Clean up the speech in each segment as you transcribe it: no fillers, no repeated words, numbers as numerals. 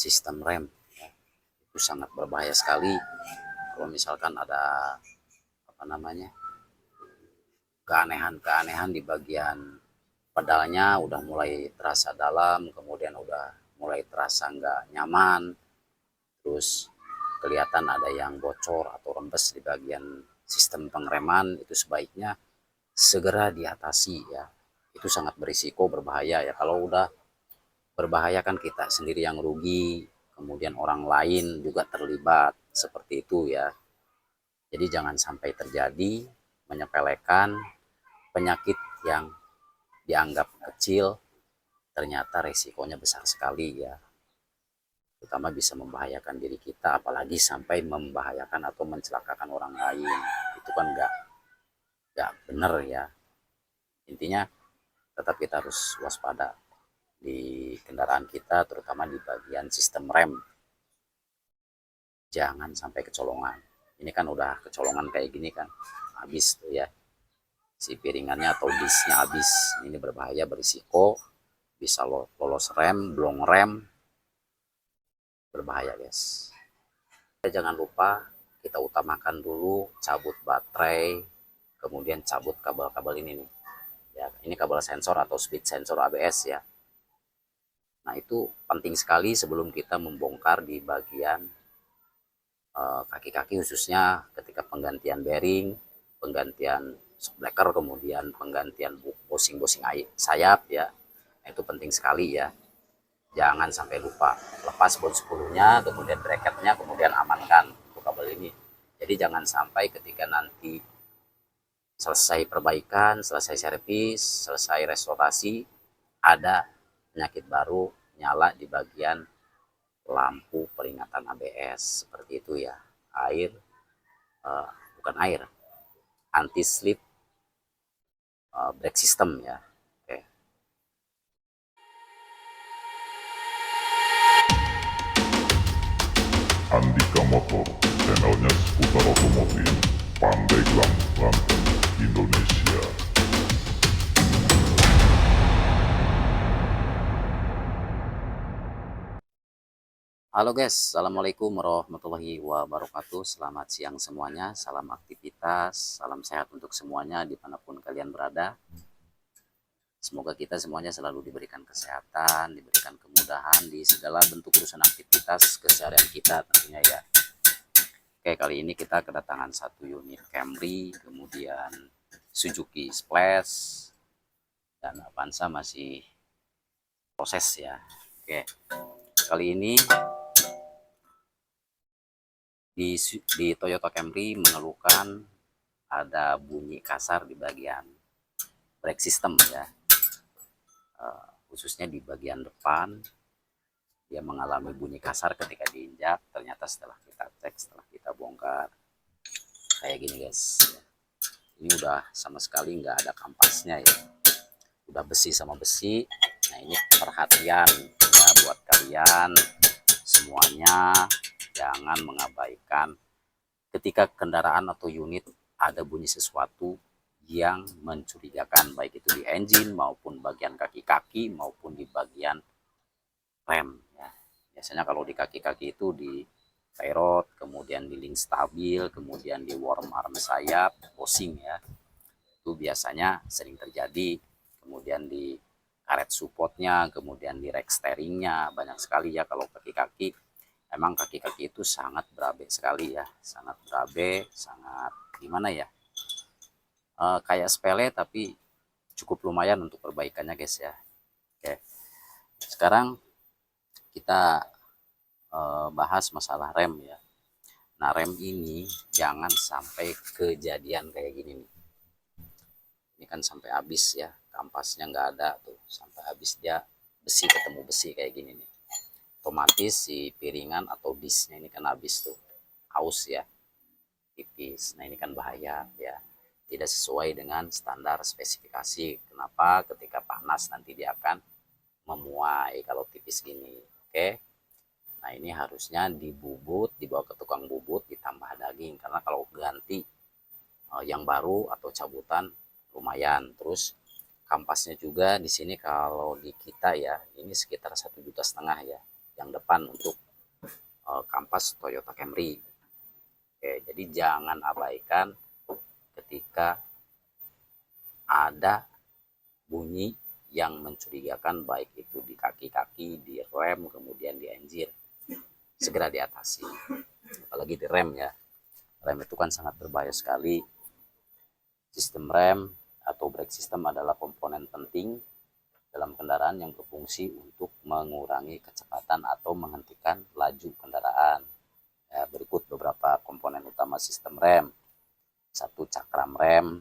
sistem rem ya. Itu sangat berbahaya sekali kalau misalkan ada apa namanya keanehan-keanehan di bagian pedalnya udah mulai terasa dalam, kemudian udah mulai terasa nggak nyaman, terus kelihatan ada yang bocor atau rembes di bagian sistem pengereman. Itu sebaiknya segera diatasi ya. Itu sangat berisiko, berbahaya ya. Kalau udah berbahaya kan kita sendiri yang rugi, kemudian orang lain juga terlibat seperti itu ya. Jadi jangan sampai terjadi menyepelekan penyakit yang dianggap kecil, ternyata resikonya besar sekali ya. Terutama bisa membahayakan diri kita, apalagi sampai membahayakan atau mencelakakan orang lain. Itu kan nggak benar ya. Intinya tetap kita harus waspada di kendaraan kita, terutama di bagian sistem rem. Jangan sampai kecolongan. Ini kan udah kecolongan kayak gini kan, habis tuh ya. Si piringannya atau disnya habis. Ini berbahaya, berisiko, bisa lolos rem, blong rem, berbahaya guys. Jangan lupa kita utamakan dulu cabut baterai, kemudian cabut kabel-kabel ini nih. Ya, ini kabel sensor atau speed sensor ABS ya. Nah, itu penting sekali sebelum kita membongkar di bagian kaki-kaki, khususnya ketika penggantian bearing, penggantian shock breaker, kemudian penggantian bosing-bosing sayap ya. Nah, itu penting sekali ya. Jangan sampai lupa. Lepas bon 10-nya, kemudian bracketnya, kemudian amankan untuk kabel ini. Jadi jangan sampai ketika nanti selesai perbaikan, selesai servis, selesai restorasi, ada penyakit baru nyala di bagian lampu peringatan ABS seperti itu ya. Air bukan air, anti slip brake system ya. Oke. Andika Motor, channelnya seputar otomotif, Pandeglang, Banten, Indonesia. Halo guys, assalamualaikum warahmatullahi wabarakatuh. Selamat siang semuanya, salam aktivitas, salam sehat untuk semuanya dimanapun kalian berada. Semoga kita semuanya selalu diberikan kesehatan, diberikan kemudahan di segala bentuk urusan aktivitas keseharian kita tentunya ya. Oke, kali ini kita kedatangan satu unit Camry, kemudian Suzuki Splash, dan Avanza masih proses ya. Oke, kali ini di Toyota Camry mengeluhkan ada bunyi kasar di bagian brake system ya, khususnya di bagian depan. Dia mengalami bunyi kasar ketika diinjak. Ternyata setelah kita cek, setelah kita bongkar, kayak gini guys. Ini udah sama sekali nggak ada kampasnya ya, udah besi sama besi. Nah, ini perhatian ya buat kalian semuanya, jangan mengabaikan ketika kendaraan atau unit ada bunyi sesuatu yang mencurigakan, baik itu di engine maupun bagian kaki-kaki maupun di bagian rem ya. Biasanya kalau di kaki-kaki itu di tie rod, kemudian di link stabil, kemudian di worm arm sayap, bosing ya. Itu biasanya sering terjadi. Kemudian di karet supportnya, kemudian di rack steeringnya, banyak sekali ya kalau kaki-kaki. Emang kaki-kaki itu sangat berabe sekali ya, sangat berabe, sangat gimana ya, kayak sepele tapi cukup lumayan untuk perbaikannya guys ya. Oke, sekarang kita bahas masalah rem ya. Nah, rem ini jangan sampai kejadian kayak gini nih. Ini kan sampai habis ya, kampasnya nggak ada tuh, sampai habis dia besi ketemu besi kayak gini nih. Otomatis si piringan atau disnya ini kan habis tuh, aus ya, tipis. Nah, ini kan bahaya ya, tidak sesuai dengan standar spesifikasi. Kenapa? Ketika panas nanti dia akan memuai kalau tipis gini. Oke. Nah, ini harusnya dibubut, dibawa ke tukang bubut, ditambah daging. Karena kalau ganti yang baru atau cabutan lumayan. Terus kampasnya juga di sini kalau di kita ya, ini sekitar 1,5 juta ya. yang depan untuk kampas Toyota Camry. Oke, jadi jangan abaikan ketika ada bunyi yang mencurigakan, baik itu di kaki-kaki, di rem, kemudian di engine. Segera diatasi, apalagi di rem ya. Rem itu kan sangat berbahaya sekali. Sistem rem atau brake system adalah komponen penting dalam kendaraan yang berfungsi untuk mengurangi kecepatan atau menghentikan laju kendaraan. Ya, berikut beberapa komponen utama sistem rem. Satu, cakram rem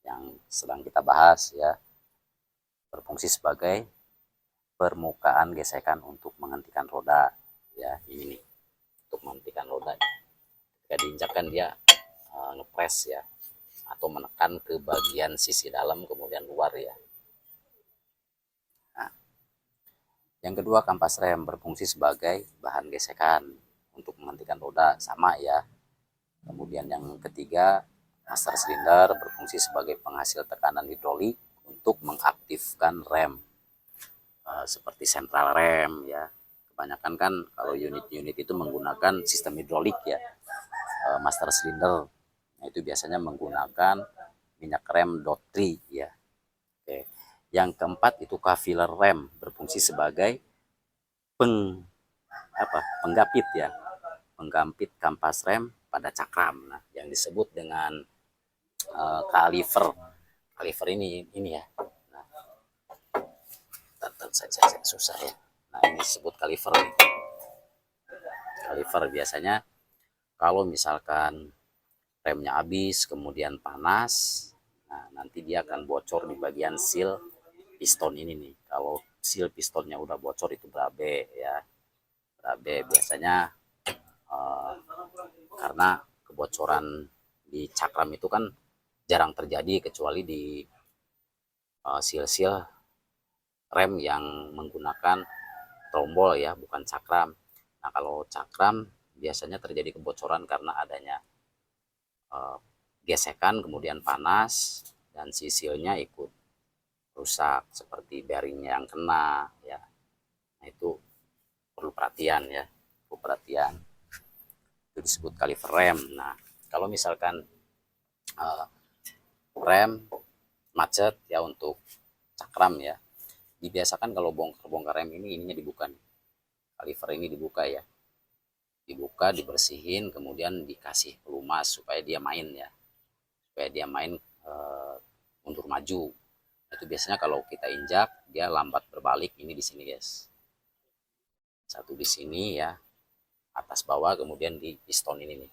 yang sedang kita bahas ya, berfungsi sebagai permukaan gesekan untuk menghentikan roda ya. Ini nih untuk menghentikan roda. Ketika diinjakkan dia ngepres ya, atau menekan ke bagian sisi dalam kemudian luar ya. Nah, yang kedua, kampas rem berfungsi sebagai bahan gesekan untuk menghentikan roda, sama ya. Kemudian yang ketiga, master silinder berfungsi sebagai penghasil tekanan hidrolik untuk mengaktifkan rem, seperti sentral rem ya. Kebanyakan kan kalau unit-unit itu menggunakan sistem hidrolik ya, master silinder. Nah, itu biasanya menggunakan minyak rem DOT3 ya. Oke. Yang keempat itu K-filler rem berfungsi sebagai penggapit ya, penggampit kampas rem pada cakram. Nah, yang disebut dengan kaliver. Kaliver ini ya. Nah, saya susah ya. Nah, ini disebut kaliver nih. Kaliver biasanya kalau misalkan remnya habis kemudian panas, nah nanti dia akan bocor di bagian seal piston ini nih. Kalau seal pistonnya udah bocor itu berabe ya. Berabe biasanya karena kebocoran di cakram itu kan jarang terjadi kecuali di seal-seal rem yang menggunakan tombol ya, bukan cakram. Nah, kalau cakram biasanya terjadi kebocoran karena adanya gesekan kemudian panas dan si sealnya ikut rusak, seperti bearingnya yang kena ya. Nah, itu perlu perhatian ya, perlu perhatian. Itu disebut kaliver rem. Nah, kalau misalkan rem macet ya untuk cakram ya, dibiasakan kalau bongkar rem ininya dibuka nih. Kaliver ini dibuka ya. Dibuka, dibersihin, kemudian dikasih pelumas supaya dia main ya. Supaya dia main mundur maju. Itu biasanya kalau kita injak dia lambat berbalik. Ini di sini guys. Satu di sini ya, atas bawah, kemudian di piston ini nih.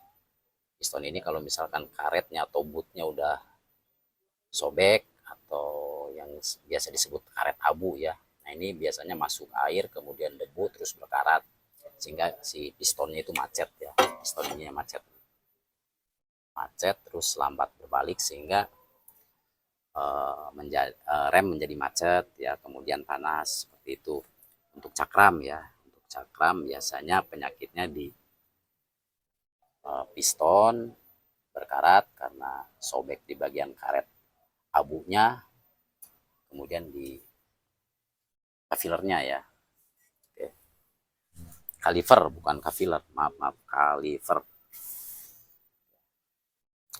Piston ini kalau misalkan karetnya atau bootnya udah sobek atau yang biasa disebut karet abu ya. Nah, ini biasanya masuk air kemudian debu terus berkarat sehingga si pistonnya itu macet ya. Piston ini macet terus lambat berbalik sehingga rem menjadi macet ya, kemudian panas seperti itu. Untuk cakram ya, untuk cakram biasanya penyakitnya di piston berkarat karena sobek di bagian karet abunya, kemudian di kafillernya ya. Oke. Kaliver bukan kafiller, maaf kaliver.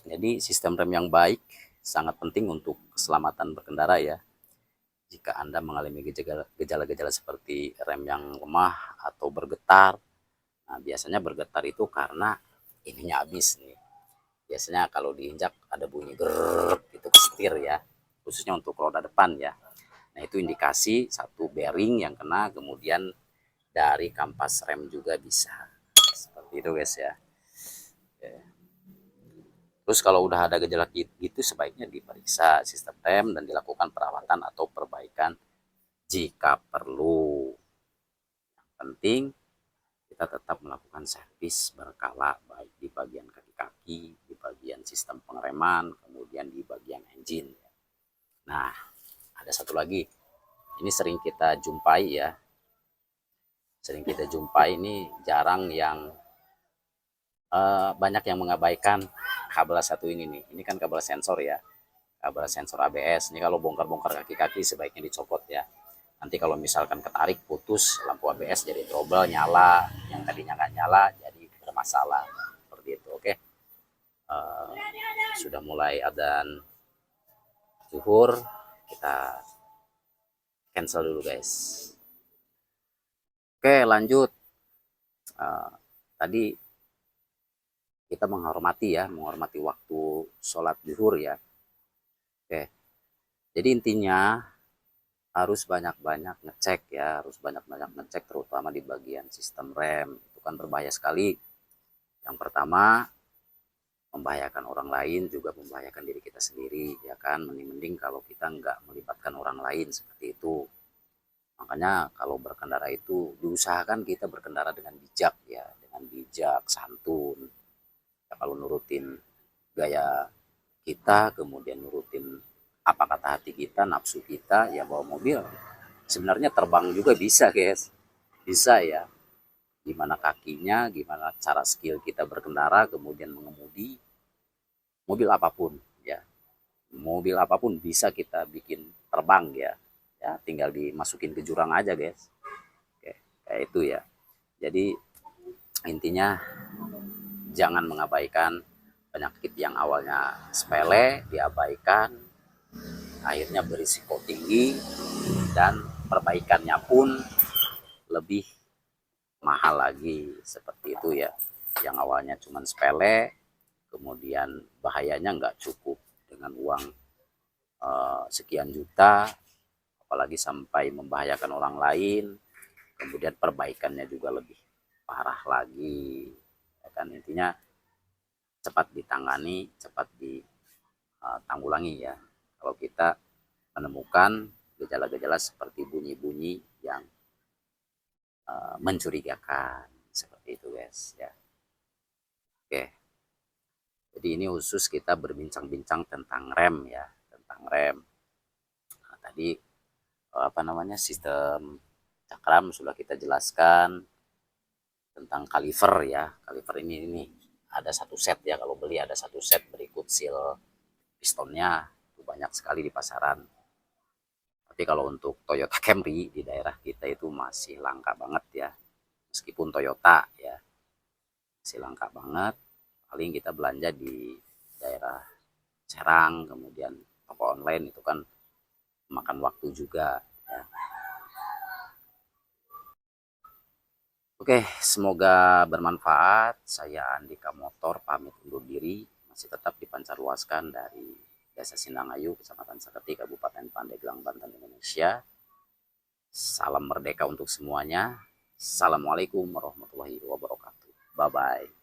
Jadi sistem rem yang baik sangat penting untuk keselamatan berkendara ya. Jika Anda mengalami gejala-gejala seperti rem yang lemah atau bergetar, nah biasanya bergetar itu karena ininya habis nih. Biasanya kalau diinjak ada bunyi grrrr itu ke setir ya, khususnya untuk roda depan ya. Nah, itu indikasi satu bearing yang kena, kemudian dari kampas rem juga bisa. Seperti itu guys ya. Terus kalau udah ada gejala gitu sebaiknya diperiksa sistem rem dan dilakukan perawatan atau perbaikan jika perlu. Yang penting kita tetap melakukan servis berkala, baik di bagian kaki-kaki, di bagian sistem pengereman, kemudian di bagian engine. Nah, ada satu lagi. Ini sering kita jumpai ya. Sering kita jumpai, ini jarang yang banyak yang mengabaikan kabel satu ini nih. Ini kan kabel sensor ya. Kabel sensor ABS. Ini kalau bongkar-bongkar kaki-kaki sebaiknya dicopot ya. Nanti kalau misalkan ketarik putus lampu ABS jadi trouble, nyala, yang tadinya nggak nyala jadi bermasalah seperti itu. Oke. Uh, Sudah mulai adzan zuhur, kita cancel dulu guys. Oke, lanjut. Tadi kita menghormati waktu sholat zuhur ya. Oke, jadi intinya harus banyak-banyak ngecek ya, harus banyak-banyak ngecek terutama di bagian sistem rem. Itu kan berbahaya sekali. Yang pertama, membahayakan orang lain juga membahayakan diri kita sendiri ya kan. Mending kalau kita nggak melibatkan orang lain seperti itu. Makanya kalau berkendara itu diusahakan kita berkendara dengan bijak ya, dengan bijak, santun. Ya, kalau nurutin gaya kita, kemudian nurutin apa kata hati kita, nafsu kita, ya bawa mobil. Sebenarnya terbang juga bisa guys, bisa ya. Gimana kakinya, gimana cara skill kita berkendara, kemudian mengemudi mobil apapun ya. Mobil apapun bisa kita bikin terbang ya. Ya, tinggal dimasukin ke jurang aja guys. Oke, kayak itu ya. Jadi intinya jangan mengabaikan penyakit yang awalnya sepele, diabaikan, akhirnya berisiko tinggi, dan perbaikannya pun lebih mahal lagi seperti itu ya. Yang awalnya cuma sepele, kemudian bahayanya nggak cukup dengan uang sekian juta, apalagi sampai membahayakan orang lain, kemudian perbaikannya juga lebih parah lagi ya kan. Intinya cepat ditangani, cepat ditanggulangi ya kalau kita menemukan gejala-gejala seperti bunyi-bunyi yang mencurigakan seperti itu guys ya. Oke, jadi ini khusus kita berbincang-bincang tentang rem ya, tentang rem. Nah, tadi sistem cakram sudah kita jelaskan. Tentang kaliver ya, kaliver ini ada satu set ya, kalau beli ada satu set berikut seal pistonnya, itu banyak sekali di pasaran. Tapi kalau untuk Toyota Camry di daerah kita itu masih langka banget ya, meskipun Toyota ya masih langka banget. Paling kita belanja di daerah Serang, kemudian toko online itu kan makan waktu juga ya. Oke, semoga bermanfaat. Saya Andika Motor pamit undur diri, masih tetap dipancarluaskan dari Desa Sindangayu, Kecamatan Saketi, Kabupaten Pandeglang, Banten, Indonesia. Salam merdeka untuk semuanya. Assalamualaikum warahmatullahi wabarakatuh. Bye-bye.